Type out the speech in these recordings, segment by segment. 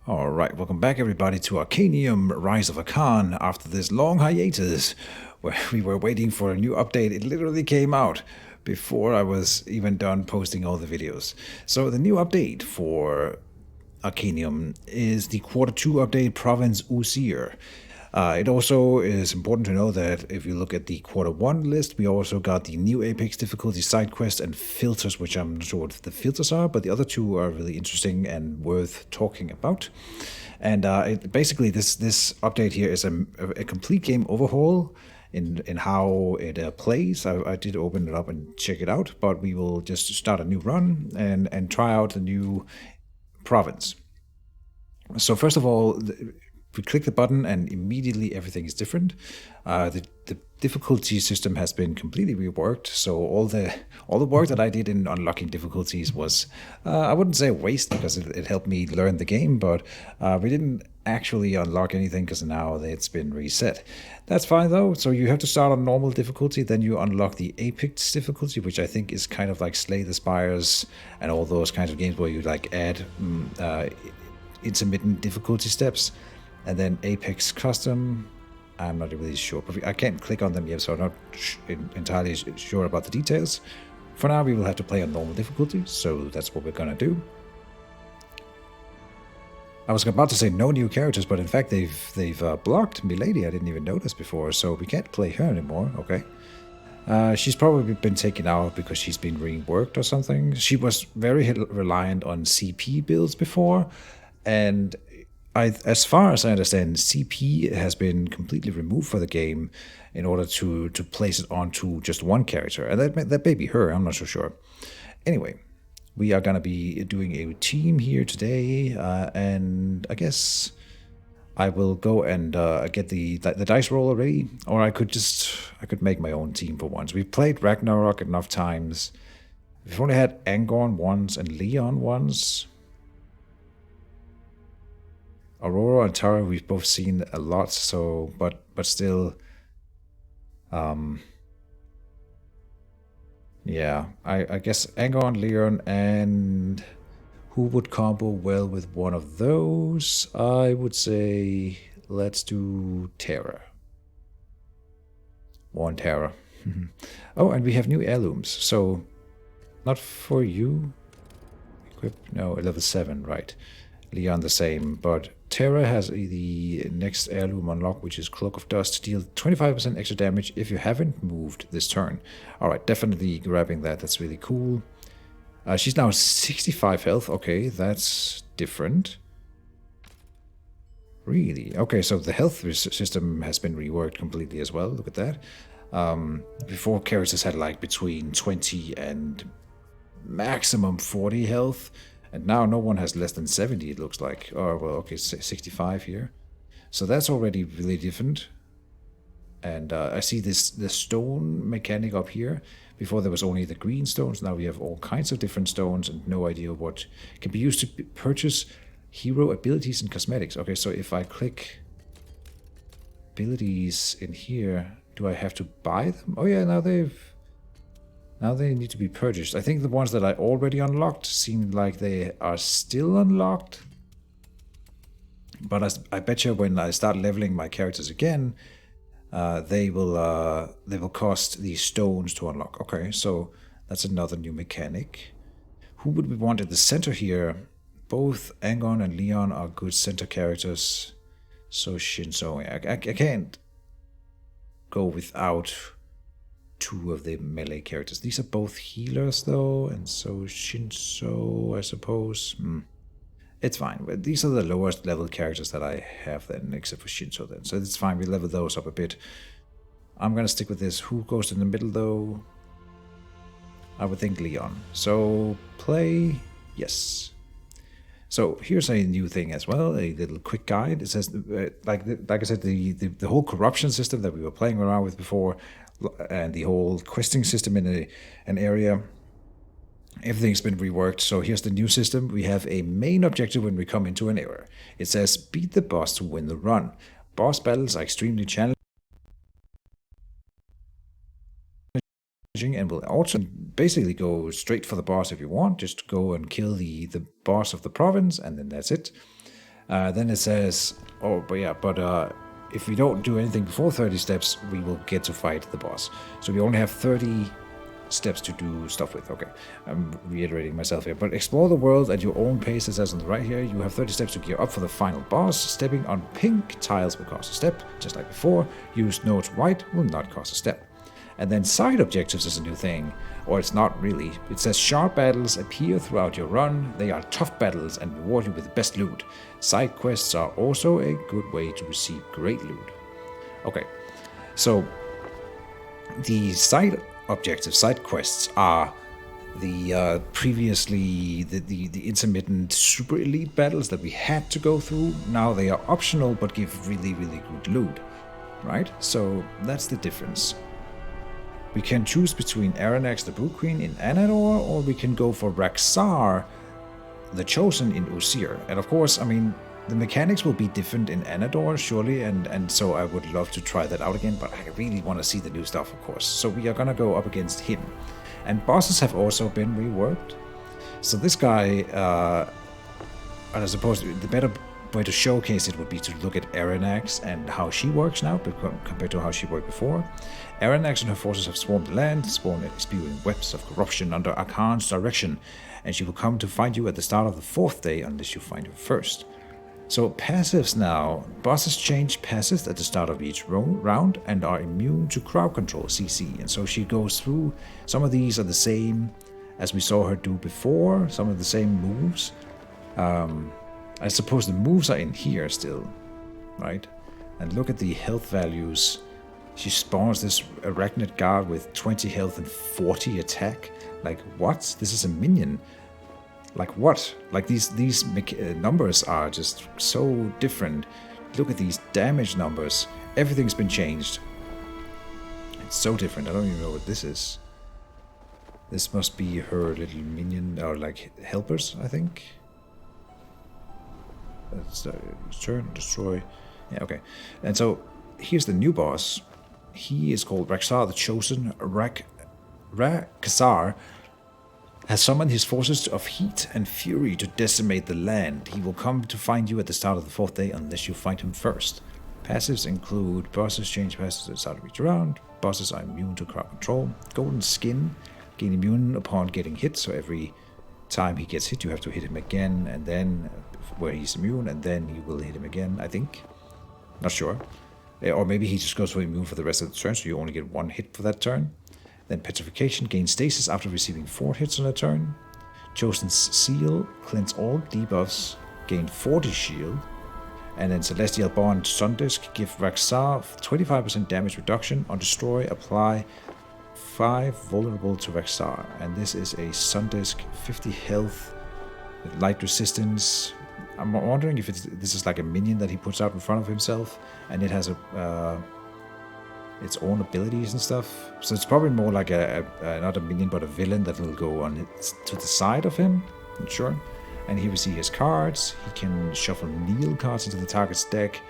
Alright, welcome back everybody to Arcanium Rise of Akhan after this long hiatus where we were waiting for a new update. It literally came out before I was even done posting all the videos. So the new update for Arcanium is the Quarter 2 update Province Usir. It also is important to know that if you look at the Quarter 1 list, we also got the new Apex difficulty side quest and filters, which I'm not sure what the filters are, but the other two are really interesting and worth talking about. And basically, this update here is a complete game overhaul in how it plays. I did open it up and check it out, but we will just start a new run and try out the new province. So first of all, we click the button and immediately everything is different. The difficulty system has been completely reworked, so all the work that I did in unlocking difficulties was, I wouldn't say a waste because it helped me learn the game, but we didn't actually unlock anything because now it's been reset. That's fine though, so you have to start on normal difficulty, then you unlock the Apex difficulty, which I think is kind of like Slay the Spires and all those kinds of games where you like add intermittent difficulty steps. And then Apex Custom, I'm not really sure, but I can't click on them yet, so I'm not entirely sure about the details. For now, we will have to play on normal difficulty, so that's what we're gonna do. I was about to say no new characters, but in fact they've blocked Milady. I didn't even notice before, so we can't play her anymore. Okay. She's probably been taken out because she's been reworked or something. She was very reliant on CP builds before, and as far as I understand, CP has been completely removed for the game in order to place it onto just one character. And that may be her, I'm not so sure. Anyway, we are going to be doing a team here today, and I guess I will go and get the dice roll already, or I could make my own team for once. We've played Ragnarok enough times. We've only had Angorn once and Leon once. Aurora and Tara we've both seen a lot, so but still, yeah, I guess Angon, Leon, and who would combo well with one of those? I would say let's do Terra. One Terra. Oh, and we have new heirlooms, so not for you. Equip, no, level 7, right. Leon the same, but Terra has the next heirloom unlock, which is Cloak of Dust. Deal 25% extra damage if you haven't moved this turn. Alright, definitely grabbing that. That's really cool. She's now 65 health. Okay, that's different. Really? Okay, so the health system has been reworked completely as well. Look at that. Before, characters had like between 20 and maximum 40 health. And now no one has less than 70, it looks like. Oh, well, okay, 65 here. So that's already really different. And I see the stone mechanic up here. Before there was only the green stones. Now we have all kinds of different stones and no idea what can be used to purchase hero abilities and cosmetics. Okay, so if I click abilities in here, do I have to buy them? Oh yeah, now they need to be purchased. I think the ones that I already unlocked seem like they are still unlocked. But I bet you when I start leveling my characters again, they will cost these stones to unlock. Okay, so that's another new mechanic. Who would we want at the center here? Both Angon and Leon are good center characters. So Shinzo, I can't go without two of the melee characters. These are both healers though, and so Shinzo, I suppose. It's fine. But these are the lowest level characters that I have then, except for Shinzo then. So it's fine, we level those up a bit. I'm gonna stick with this. Who goes in the middle though? I would think Leon. So play, yes. So here's a new thing as well, a little quick guide. It says, like I said, the whole corruption system that we were playing around with before, and the whole questing system in an area, everything's been reworked. So here's the new system. We have a main objective when we come into an area. It says beat the boss to win the run. Boss battles are extremely challenging and will also basically go straight for the boss if you want. Just go and kill the boss of the province, and then that's it. Then it says, oh, but yeah, but if we don't do anything before 30 steps, we will get to fight the boss. So we only have 30 steps to do stuff with. Okay, I'm reiterating myself here. But explore the world at your own pace. It says on the right here, you have 30 steps to gear up for the final boss. Stepping on pink tiles will cost a step, just like before. Use nodes white will not cost a step. And then side objectives is a new thing, or it's not really. It says sharp battles appear throughout your run. They are tough battles and reward you with the best loot. Side quests are also a good way to receive great loot. Okay, so the side objectives, side quests are the previously the intermittent super elite battles that we had to go through. Now they are optional but give really good loot, right? So that's the difference. We can choose between Aranax the Brood Queen in Anador, or we can go for Raxar the Chosen in Usir. And of course, I mean, the mechanics will be different in Anador, surely, and so I would love to try that out again, but I really want to see the new stuff, of course. So we are gonna go up against him. And bosses have also been reworked. So this guy, and I suppose the better way to showcase it would be to look at Aranax and how she works now compared to how she worked before. Aranax and her forces have swarmed the land, spawned and spewing webs of corruption under Akhan's direction, and she will come to find you at the start of the 4th day unless you find her first. So passives now. Bosses change passives at the start of each round and are immune to crowd control, CC. And so she goes through. Some of these are the same as we saw her do before, some of the same moves. I suppose the moves are in here still, right? And look at the health values. She spawns this Arachnid guard with 20 health and 40 attack. Like, what? This is a minion. Like, what? Like, these numbers are just so different. Look at these damage numbers. Everything's been changed. It's so different. I don't even know what this is. This must be her little minion, or like helpers, I think. That's turn, destroy. Yeah, okay. And so here's the new boss. He is called Raxar the Chosen. Raxar has summoned his forces of heat and fury to decimate the land. He will come to find you at the start of the 4th day unless you find him first. Passives include bosses change passives at the start of each round. Bosses are immune to crowd control. Golden Skin gain immune upon getting hit, so every time he gets hit you have to hit him again, and then where he's immune, and then you will hit him again, I think. Not sure. Or maybe he just goes for immune for the rest of the turn, so you only get 1 hit for that turn. Then Petrification gains stasis after receiving 4 hits on a turn. Chosen's Seal cleanse all debuffs, gain 40 shield. And then Celestial Bond Sundisk give Raxar 25% damage reduction on destroy, apply 5 vulnerable to Raxar. And this is a Sundisk, 50 health, with light resistance. I'm wondering if this is like a minion that he puts out in front of himself, and it has its own abilities and stuff. So it's probably more like not a minion but a villain that will go on to the side of him. I'm not sure. And here we see his cards. He can shuffle kneel cards into the target's deck,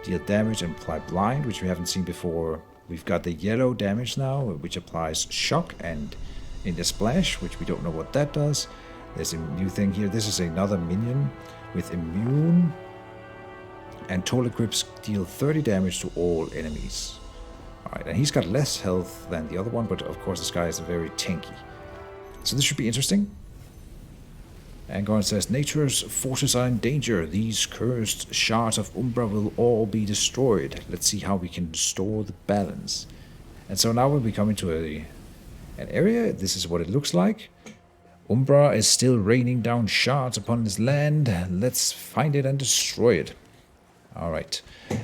deal damage and apply blind, which we haven't seen before. We've got the yellow damage now, which applies shock, and in the splash, which we don't know what that does. There's a new thing here. This is another minion with immune, and total grips deal 30 damage to all enemies. Alright, and he's got less health than the other one, but of course this guy is very tanky. So this should be interesting. And Goran says, Nature's forces are in danger. These cursed shards of Umbra will all be destroyed. Let's see how we can restore the balance. And so now when we come into an area, this is what it looks like. Umbra is still raining down shards upon this land. Let's find it and destroy it. Alright.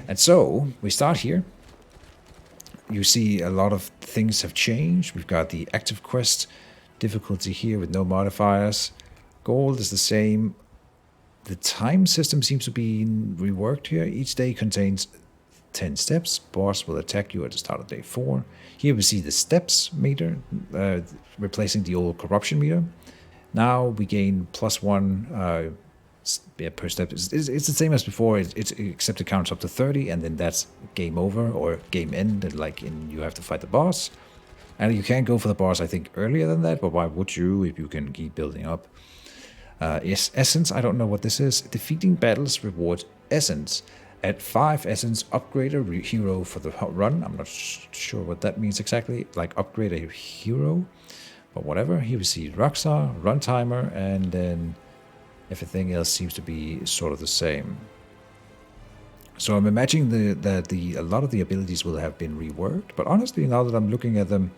And so, we start here. You see a lot of things have changed. We've got the active quest difficulty here with no modifiers. Gold is the same. The time system seems to be reworked here. Each day contains 10 steps. Boss will attack you at the start of day 4. Here we see the steps meter, replacing the old corruption meter. Now we gain +1 per step. It's the same as before, except it counts up to 30, and then that's game over or game end, and like you have to fight the boss. And you can go for the boss, I think, earlier than that, but why would you if you can keep building up? Yes, essence, I don't know what this is. Defeating battles rewards essence. At 5 essence, upgrade a hero for the run. I'm not sure what that means exactly. Like upgrade a hero, but whatever. Here we see Roxar, run timer, and then everything else seems to be sort of the same. So I'm imagining that a lot of the abilities will have been reworked, but honestly, now that I'm looking at them,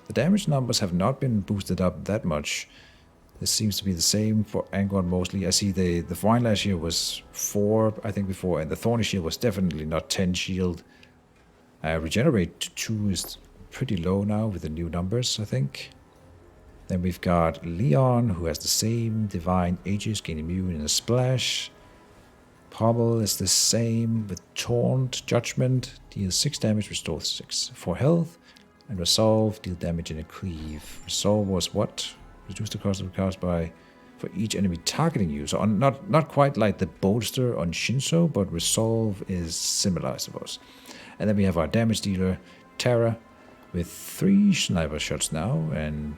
the damage numbers have not been boosted up that much. This seems to be the same for Angon mostly. I see the Vine Lash here was 4, I think, before, and the Thorny Shield was definitely not 10 shield. Regenerate 2 is pretty low now with the new numbers, I think. Then we've got Leon, who has the same Divine Aegis, gain immune in a splash. Pommel is the same with Taunt, Judgment, deals 6 damage, restores 6 for health. And Resolve, deal damage in a cleave. Resolve was what? Reduce the cost of the cast by for each enemy targeting you. So not quite like the bolster on Shinso, but Resolve is similar, I suppose. And then we have our damage dealer, Terra, with 3 sniper shots now. And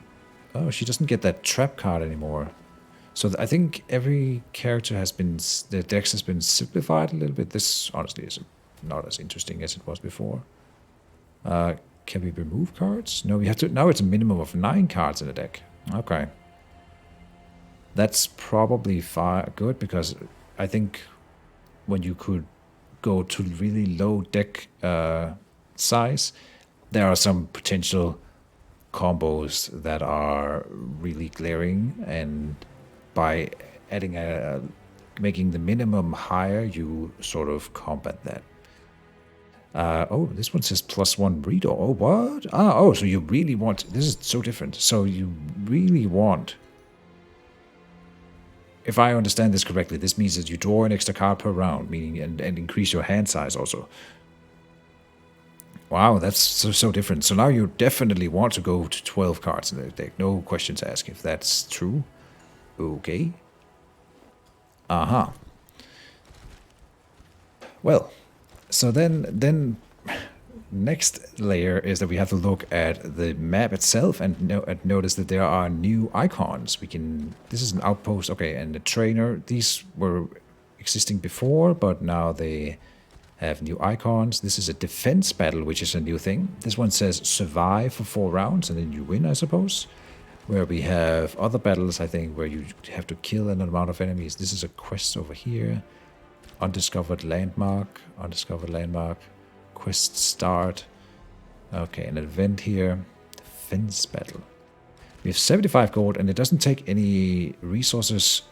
oh, she doesn't get that trap card anymore. So I think every character has been, the dex has been simplified a little bit. This honestly is not as interesting as it was before. Can we remove cards? No, we have to. Now it's a minimum of 9 cards in the deck. Okay. That's probably good, because I think when you could go to really low deck size, there are some potential combos that are really glaring, and by adding making the minimum higher, you sort of combat that. Oh, this one says +1 reader. Oh, what? Oh, so you really want... This is so different. So you really want... If I understand this correctly, this means that you draw an extra card per round, meaning and increase your hand size also. Wow, that's so different. So now you definitely want to go to 12 cards in the deck. No questions asked if that's true. Okay. Well... So then next layer is that we have to look at the map itself and notice that there are new icons. This is an outpost, okay, and the trainer. These were existing before, but now they have new icons. This is a defense battle, which is a new thing. This one says survive for 4 rounds and then you win, I suppose. Where we have other battles, I think, where you have to kill an amount of enemies. This is a quest over here. Undiscovered landmark, quest start. Okay, an event here, defense battle. We have 75 gold, and it doesn't take any resources,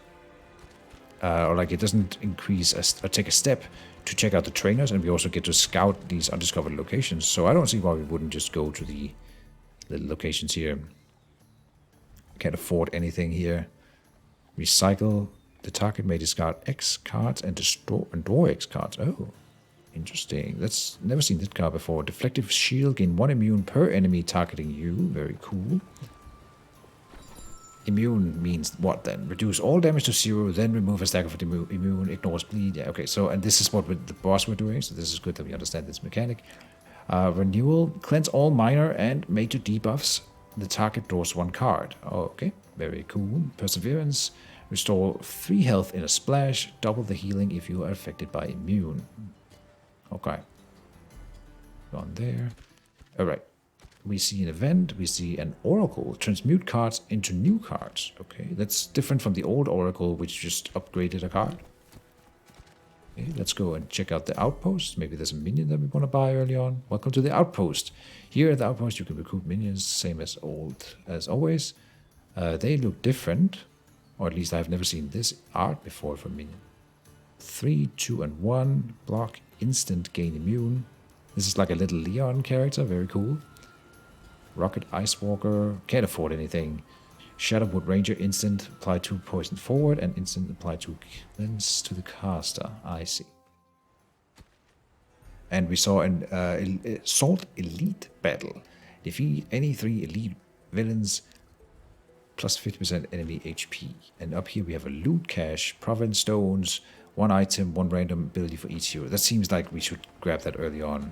or like it doesn't increase or take a step to check out the trainers, and we also get to scout these undiscovered locations. So I don't see why we wouldn't just go to the little locations here. Can't afford anything here. Recycle. The target may discard X cards and draw X cards. Oh, interesting. That's never seen that card before. Deflective shield, gain 1 immune per enemy targeting you. Very cool. Immune means what then? Reduce all damage to 0, then remove a stack of immune, ignores bleed. Yeah, okay. So, and this is what the boss were doing. So this is good that we understand this mechanic. Renewal, cleanse all minor and major debuffs. The target draws 1 card. Oh, okay. Very cool. Perseverance. Restore 3 health in a splash, double the healing if you are affected by immune. Okay. On there. Alright. We see an event, we see an oracle. Transmute cards into new cards. Okay, that's different from the old oracle, which just upgraded a card. Okay, let's go and check out the outpost. Maybe there's a minion that we want to buy early on. Welcome to the outpost. Here at the outpost you can recruit minions, same as always. They look different. Or at least I've never seen this art before for minion. 3, 2, and 1. Block, instant, gain immune. This is like a little Leon character, very cool. Rocket Ice Walker, can't afford anything. Shadowwood Ranger, instant, apply 2 poison forward, and instant, apply 2 cleanse to the caster. I see. And we saw an Assault Elite battle. Defeat any 3 elite villains, plus 50% enemy HP. And up here we have a loot cache, province stones, 1 item, 1 random ability for each hero. That seems like we should grab that early on.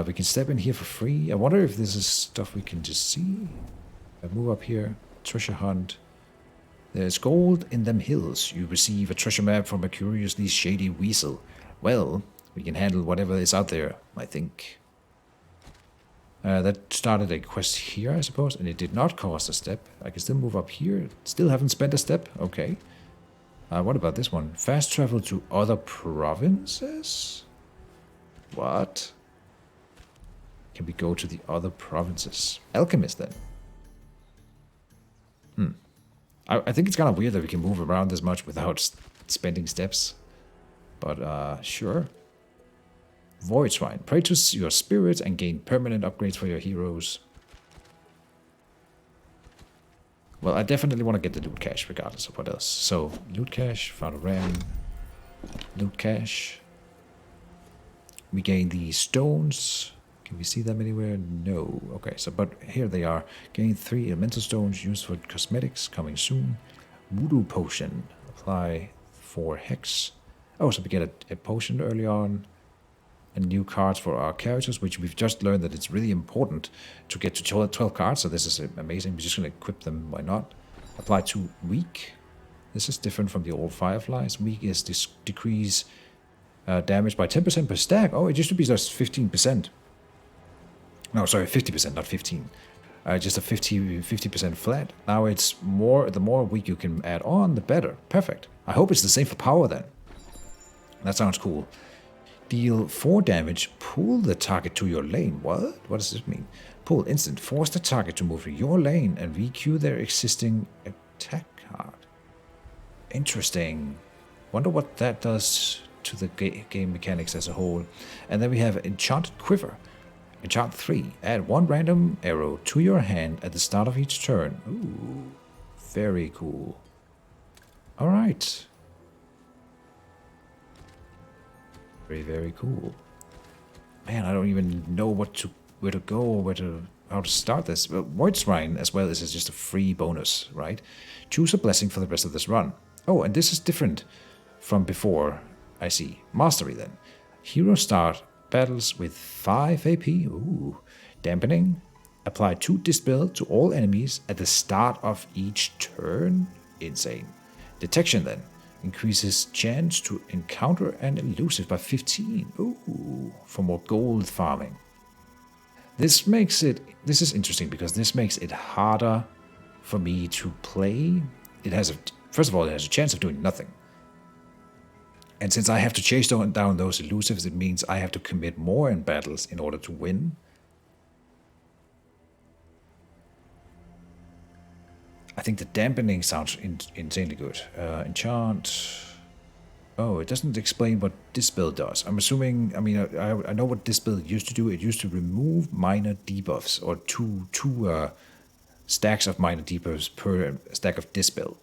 We can step in here for free. I wonder if this is stuff we can just see. I move up here, treasure hunt. There's gold in them hills. You receive a treasure map from a curiously shady weasel. Well, we can handle whatever is out there, I think. That started a quest here, I suppose, and it did not cost a step. I can still move up here. Still haven't spent a step? Okay. What about this one? Fast travel to other provinces? What? Can we go to the other provinces? Alchemist, then. I think it's kind of weird that we can move around this much without spending steps. But, sure. Void Shrine. Pray to your spirit and gain permanent upgrades for your heroes. Well, I definitely want to get the loot cache regardless of what else. So, loot cache, found a ram. Loot cache. We gain the stones. Can we see them anywhere? No. Okay, so but here they are. Gain 3 elemental stones used for cosmetics coming soon. Voodoo potion. Apply 4 hex. Oh, so we get a potion early on. And new cards for our characters, which we've just learned that it's really important to get to 12 cards. So this is amazing. We're just going to equip them. Why not? Apply to weak. This is different from the old Fireflies. Weak is decrease damage by 10% per stack. Oh, it used to be just 15%. No, sorry, 50%, not 15. Just a 50% flat. Now it's more. The more weak you can add on, the better. Perfect. I hope it's the same for power then. That sounds cool. Deal 4 damage. Pull the target to your lane. What? What does this mean? Pull instant. Force the target to move to your lane and requeue their existing attack card. Interesting. Wonder what that does to the game mechanics as a whole. And then we have Enchanted Quiver. Enchant 3. Add 1 random arrow to your hand at the start of each turn. Ooh. Very cool. Alright. Very, very cool. Man, I don't even know where to go or how to start this. Well, Void Shrine as well is just a free bonus, right? Choose a blessing for the rest of this run. Oh, and this is different from before, I see. Mastery then. Hero start battles with 5 AP. Ooh. Dampening. Apply 2 Dispel to all enemies at the start of each turn. Insane. Detection then. Increases chance to encounter an elusive by 15. Ooh. For more gold farming. This is interesting because this makes it harder for me to play. First of all, it has a chance of doing nothing. And since I have to chase down those elusives, it means I have to commit more in battles in order to win. I think the dampening sounds insanely good. Enchant. Oh, it doesn't explain what Dispel does. I'm assuming, I mean, I know what Dispel used to do. It used to remove minor debuffs, or two stacks of minor debuffs per stack of Dispel.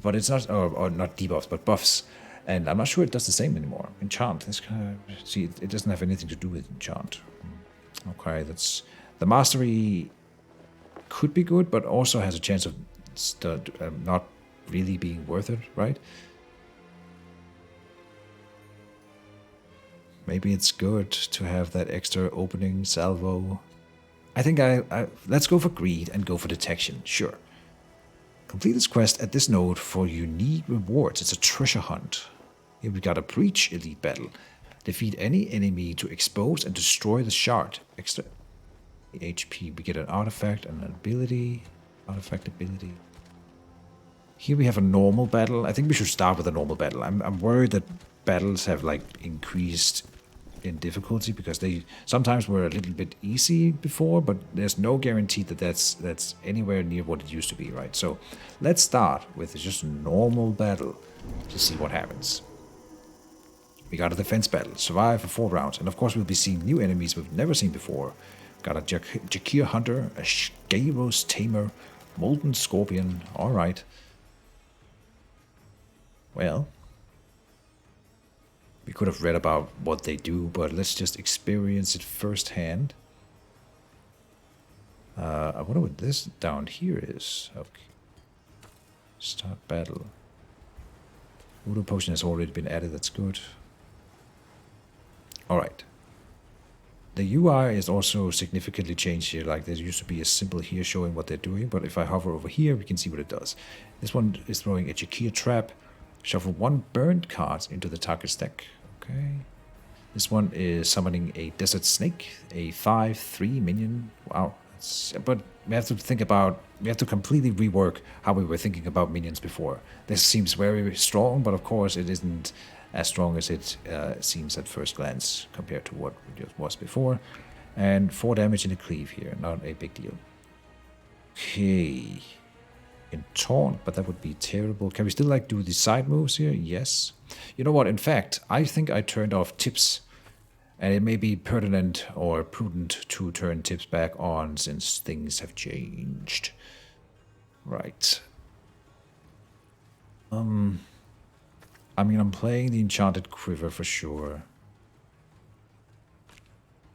But it's not, or not debuffs, but buffs. And I'm not sure it does the same anymore. Enchant, see, it doesn't have anything to do with Enchant. Okay, that's, the Mastery could be good, but also has a chance of not really being worth it, right? Maybe it's good to have that extra opening salvo. I think let's go for greed and go for detection, sure. Complete this quest at this node for unique rewards. It's a treasure hunt. Here we got a breach elite battle. Defeat any enemy to expose and destroy the shard. Extra HP. We get an artifact and an ability. Artifact ability. Here we have a normal battle. I think we should start with a normal battle. I'm worried that battles have like increased in difficulty because they sometimes were a little bit easy before, but there's no guarantee that that's anywhere near what it used to be, right? So let's start with just a normal battle to see what happens. We got a defense battle, survive for 4 rounds, and of course we'll be seeing new enemies we've never seen before. Got a Jakir Hunter, a Gyros Tamer, Molten Scorpion, alright. Well, we could have read about what they do, but let's just experience it firsthand. I wonder what this down here is. Okay. Start battle. Voodoo potion has already been added, that's good. Alright. The UI is also significantly changed here. Like there used to be a symbol here showing what they're doing, but if I hover over here, we can see what it does. This one is throwing a Jakir trap. Shuffle 1 burned card into the target's deck. Okay. This one is summoning a desert snake, a 5/3 minion. Wow. But we have to think about, we have to completely rework how we were thinking about minions before. This seems very strong, but of course it isn't as strong as it seems at first glance compared to what it was before. And 4 damage in the cleave here, not a big deal. Okay. In taunt, but that would be terrible. Can we still like do the side moves here? Yes. You know what? In fact, I think I turned off tips. And it may be pertinent or prudent to turn tips back on since things have changed. Right. I mean, I'm playing the Enchanted Quiver for sure.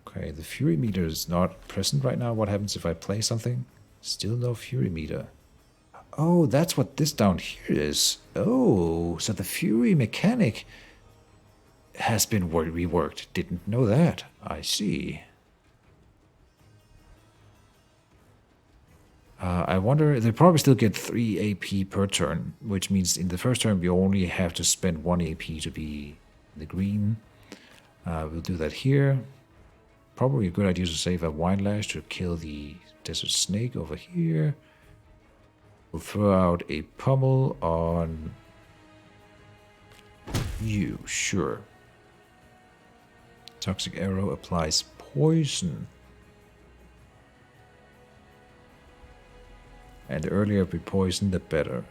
Okay, the Fury meter is not present right now. What happens if I play something? Still no Fury meter. Oh, that's what this down here is. Oh, so the Fury mechanic has been reworked. Didn't know that. I see. I wonder, they probably still get 3 AP per turn, which means in the first turn we only have to spend 1 AP to be in the green. We'll do that here. Probably a good idea to save a Wine Lash to kill the Desert Snake over here. We'll throw out a Pummel on you, sure. Toxic Arrow applies poison. And the earlier we poison, the better.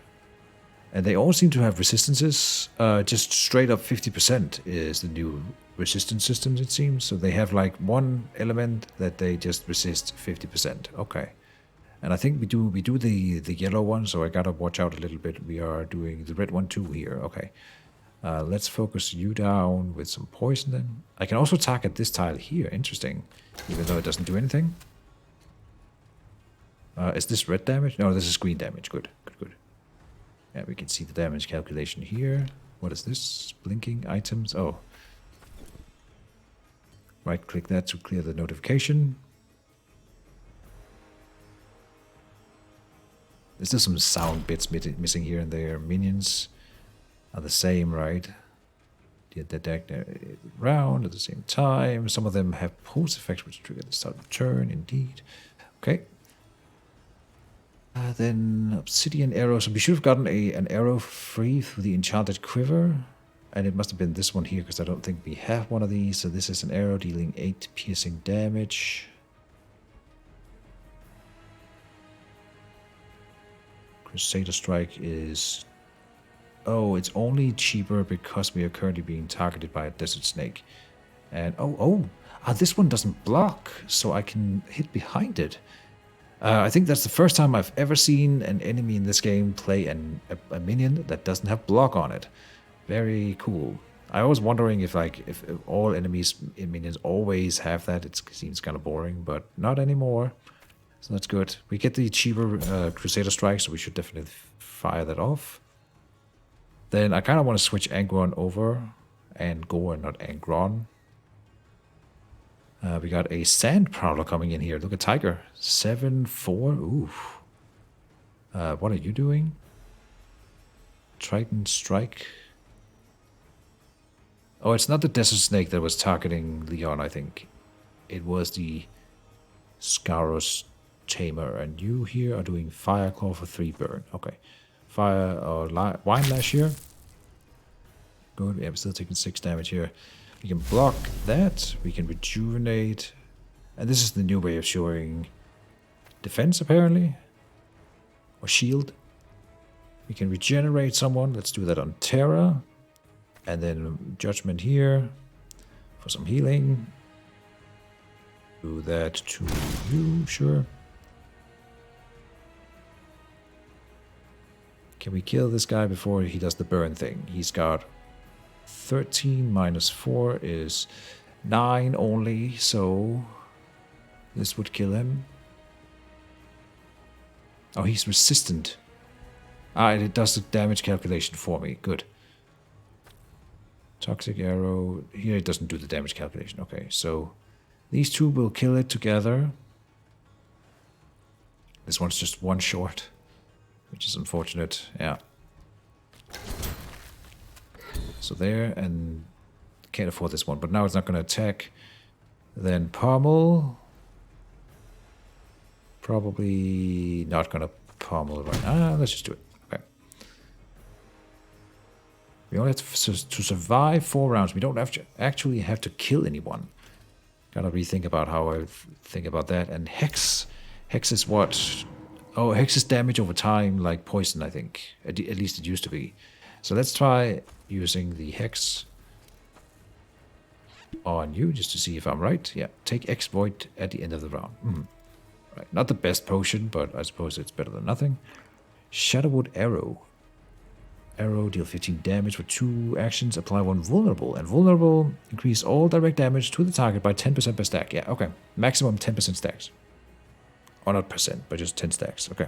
And they all seem to have resistances. Just straight up 50% is the new resistance system, it seems. So they have like one element that they just resist 50%. Okay. And I think we do the yellow one, so I gotta watch out a little bit. We are doing the red one too here. Okay. Let's focus you down with some poison then. I can also target this tile here. Interesting. Even though it doesn't do anything. Is this red damage? No, this is green damage. Good, good, good. Yeah, we can see the damage calculation here. What is this? Blinking items. Oh. Right click that to clear the notification. There's still some sound bits missing here and there. Minions are the same, right? Get the deck round at the same time. Some of them have pulse effects which trigger the start of the turn, indeed. Okay. Then Obsidian Arrow. So we should have gotten an arrow free through the Enchanted Quiver. And it must have been this one here because I don't think we have one of these. So this is an arrow dealing 8 piercing damage. Crusader Strike is... Oh, it's only cheaper because we are currently being targeted by a Desert Snake. And this one doesn't block, so I can hit behind it. I think that's the first time I've ever seen an enemy in this game play a minion that doesn't have block on it. Very cool. I was wondering if all enemies in minions always have that. It seems kind of boring, but not anymore. So that's good. We get the cheaper Crusader Strike, so we should definitely fire that off. Then I kind of want to switch Angron over. Angor, not Angron. We got a Sand Prowler coming in here. Look at Tiger. 7/4. Ooh. What are you doing? Triton Strike. Oh, it's not the Desert Snake that was targeting Leon, I think. It was the Scaros Tamer. And you here are doing Fire Claw for 3 burn. Okay. Fire or Wine Lash here. Good. Yeah, we're still taking 6 damage here. We can block that. We can rejuvenate. And this is the new way of showing defense, apparently. Or shield. We can regenerate someone. Let's do that on Terra. And then Judgment here for some healing. Do that to you, sure. Can we kill this guy before he does the burn thing? He's got 13 minus 4 is 9 only, so this would kill him. Oh, he's resistant. It does the damage calculation for me. Good. Toxic Arrow. Here it doesn't do the damage calculation. Okay, so These two will kill it together. This one's just one short, which is unfortunate. Yeah. So there, and can't afford this one, but now it's not going to attack. Then pommel. Probably not going to pommel right now. Let's just do it. Okay. We only have to survive 4 rounds. We don't have to actually have to kill anyone. Gotta rethink about how I think about that. And Hex. Hex is what? Oh, Hex is damage over time, like poison, I think. At least it used to be. So let's try using the Hex on you, just to see if I'm right. Yeah, take Exploit at the end of the round. Right, not the best potion, but I suppose it's better than nothing. Shadowwood Arrow. Arrow, deal 15 damage for 2 actions, apply 1 vulnerable. And vulnerable, increase all direct damage to the target by 10% per stack. Yeah, okay. Maximum 10% stacks. Or not percent, but just 10 stacks. Okay.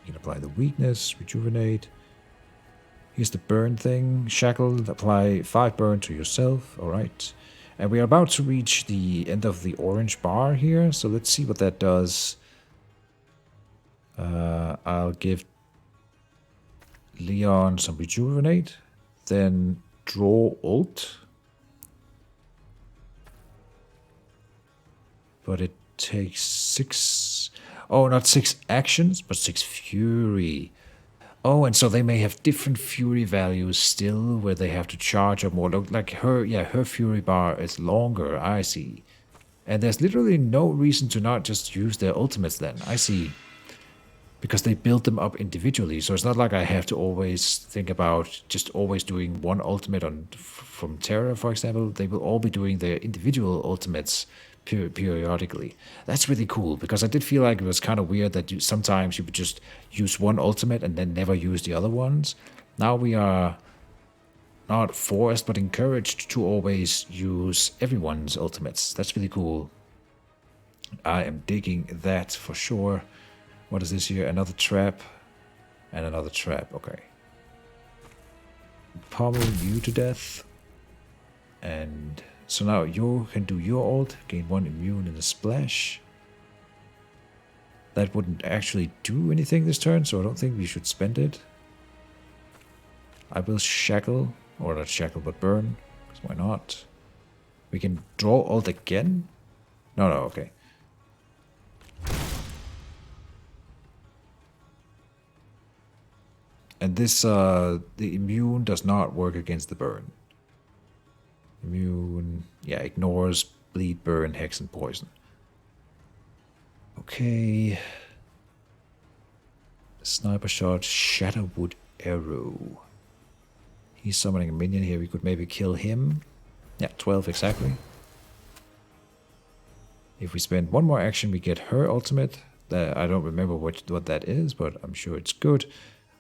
You can apply the weakness, rejuvenate. Here's the burn thing. Shackle, apply 5 burn to yourself. Alright. And we are about to reach the end of the orange bar here. So let's see what that does. I'll give Leon some rejuvenate. Then draw ult. But it takes 6... Oh, not 6 actions, but 6 fury. Oh, and so they may have different fury values still, where they have to charge up more. Like her, yeah, her fury bar is longer, I see. And there's literally no reason to not just use their ultimates then, I see. Because they build them up individually, so it's not like I have to always think about just always doing one ultimate on from Terra, for example. They will all be doing their individual ultimates periodically. That's really cool, because I did feel like it was kind of weird that sometimes you would just use one ultimate and then never use the other ones. Now we are not forced but encouraged to always use everyone's ultimates. That's really cool. I am digging that for sure. What is this here? Another trap and another trap. Okay. Pommel you to death. And so now you can do your ult, gain 1 immune in a splash. That wouldn't actually do anything this turn, so I don't think we should spend it. I will shackle, or not shackle, but burn, because why not? We can draw ult again? No, okay. And this, the immune does not work against the burn. Immune, yeah, ignores bleed, burn, hex, and poison. Okay. Sniper shot, Shadowwood Arrow. He's summoning a minion here. We could maybe kill him. Yeah, 12 exactly. If we spend 1 more action, we get her ultimate. I don't remember what that is, but I'm sure it's good.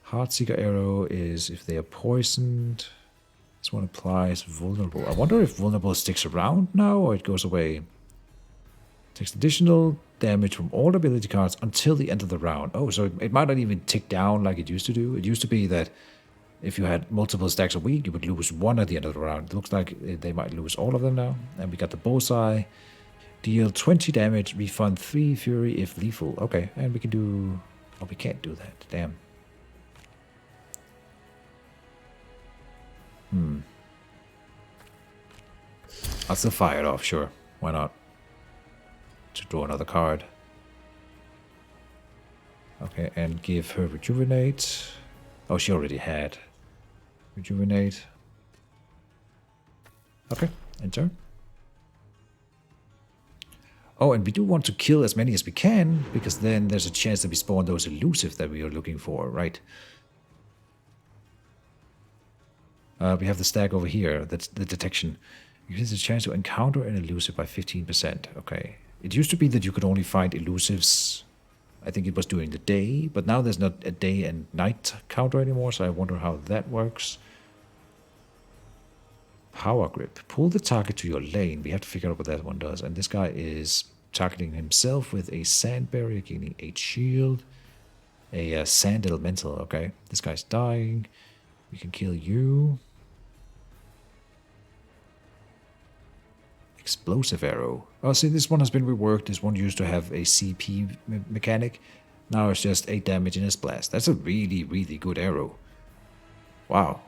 Heartseeker Arrow is if they are poisoned. This one applies vulnerable. I wonder if vulnerable sticks around now or it goes away. Takes additional damage from all ability cards until the end of the round. Oh, so it might not even tick down like it used to do. It used to be that if you had multiple stacks a week, you would lose 1 at the end of the round. It looks like they might lose all of them now. And we got the bullseye. Deal 20 damage, refund 3 fury if lethal. Okay, and we can do... Oh, we can't do that. Damn. I'll still fire it off, sure. Why not? To draw another card. Okay, and give her rejuvenate. Oh, she already had. Rejuvenate. Okay, enter. Oh, and we do want to kill as many as we can, because then there's a chance that we spawn those elusive that we are looking for, right? We have the stack over here, that's the detection. Increases the chance to encounter an elusive by 15%. Okay. It used to be that you could only find elusives, I think it was during the day, but now there's not a day and night counter anymore, so I wonder how that works. Power grip. Pull the target to your lane. We have to figure out what that one does. And this guy is targeting himself with a sand barrier, gaining 8 shield. A sand elemental, okay. This guy's dying. We can kill you. explosive arrow. Oh, see, this one has been reworked. This one used to have a CP mechanic. Now it's just 8 damage in its blast. That's a really, really good arrow. Wow.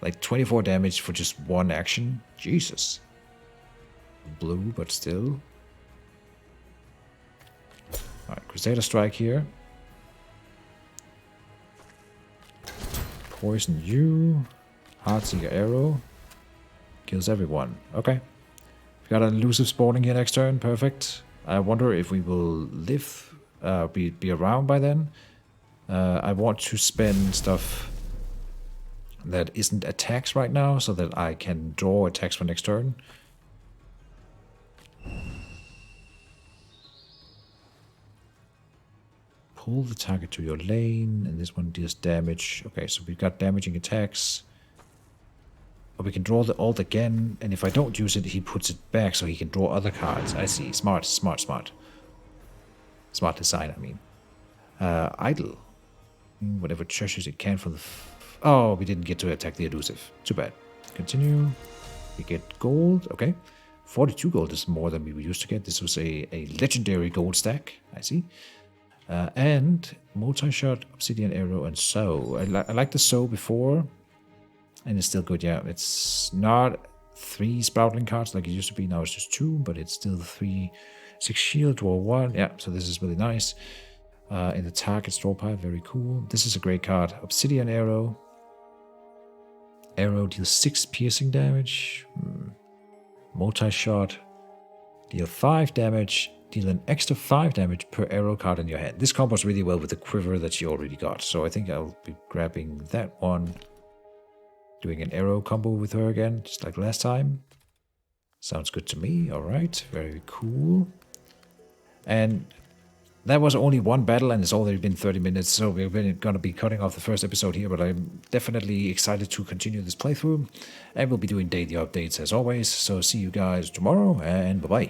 Like 24 damage for just one action? Jesus. Blue, but still. Alright, Crusader Strike here. Poison you. Heartseeker Arrow. Kills everyone. Okay. We got an elusive spawning here next turn. Perfect. I wonder if we will live, be around by then. I want to spend stuff that isn't attacks right now so that I can draw attacks for next turn. Pull the target to your lane, and this one deals damage. Okay, so we've got damaging attacks. Or we can draw the ult again, and if I don't use it, he puts it back so he can draw other cards. I see. Smart, smart, smart. Smart design, I mean. Idle. Whatever treasures it can from the... Oh, we didn't get to attack the elusive. Too bad. Continue. We get gold. Okay. 42 gold is more than we were used to get. This was a legendary gold stack. I see. And multi-shot, obsidian arrow, and sow. I liked the sow before. And it's still good, yeah. It's not 3 Sproutling cards like it used to be. Now it's just 2, but it's still 3. 6 shield, draw 1. Yeah, so this is really nice. In the target's draw pile, very cool. This is a great card. Obsidian arrow. Arrow deals 6 piercing damage. Multi-shot. Deal 5 damage. Deal an extra 5 damage per arrow card in your hand. This combos really well with the quiver that you already got. So I think I'll be grabbing that one. Doing an arrow combo with her again, just like last time. Sounds good to me. Alright, very cool. And that was only one battle, and it's already been 30 minutes, so we're going to be cutting off the first episode here, but I'm definitely excited to continue this playthrough. And we'll be doing daily updates as always, so see you guys tomorrow, and bye-bye.